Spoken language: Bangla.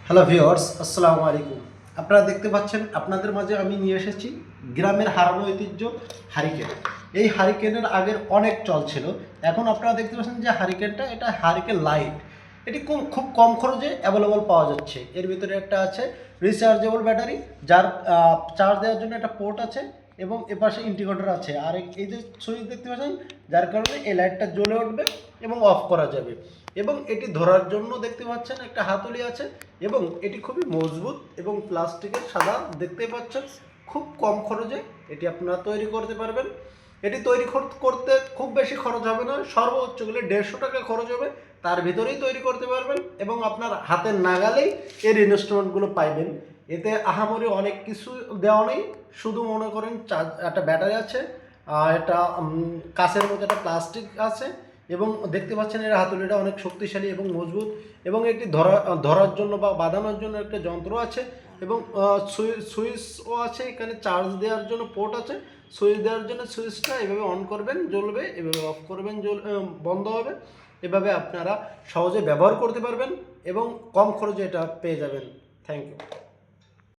হ্যালো ভিউয়ার্স, আসসালামু আলাইকুম। আপনারা দেখতে পাচ্ছেন আপনাদের মাঝে আমি নিয়ে এসেছি গ্রামের হারানো ঐতিহ্য হারিকেন। এই হারিকেনের আগের অনেক চল ছিল। এখন আপনারা দেখতে পাচ্ছেন যে হারিকেনটা, এটা হারিকেন লাইট। এটি খুব কম খরচে অ্যাভেলেবল পাওয়া যাচ্ছে। এর ভিতরে একটা আছে রিচার্জেবল ব্যাটারি, যার চার্জ দেওয়ার জন্য একটা পোর্ট আছে এবং এপাশে ইন্ডিকেটর আছে। আর এই যে সুইচ দেখতে পাচ্ছেন, যার কারণে এই লাইটটা জ্বলে উঠবে এবং অফ করা যাবে। এবং এটি ধরার জন্য দেখতে পাচ্ছেন একটা হাতুড়ি আছে এবং এটি খুবই মজবুত এবং প্লাস্টিকের সাদা দেখতে পাচ্ছেন। খুব কম খরচে এটি আপনারা তৈরি করতে পারবেন। এটি তৈরি করতে খুব বেশি খরচ হবে না, সর্বোচ্চ গেলে 150 টাকা খরচ হবে, তার ভিতরেই তৈরি করতে পারবেন এবং আপনার হাতের নাগালেই এর ইনস্ট্রুমেন্টগুলো পাইবেন। এতে আহামরি অনেক কিছু দেওয়া নেই, শুধু মনে করেন একটা ব্যাটারি আছে, আর একটা কাঁচের মধ্যে একটা প্লাস্টিক আছে এবং দেখতে পাচ্ছেন এর হাতুড়িটা অনেক শক্তিশালী এবং মজবুত। এবং এটি ধরার জন্য বা বাঁধানোর জন্য একটা যন্ত্র আছে এবং সুইচও আছে। এখানে চার্জ দেওয়ার জন্য পোর্ট আছে। সুইচ দেওয়ার জন্য সুইচটা এভাবে অন করবেন, জ্বলবে, এভাবে অফ করবেন, বন্ধ হবে। এভাবে আপনারা সহজে ব্যবহার করতে পারবেন এবং কম খরচে এটা পেয়ে যাবেন। Thank you.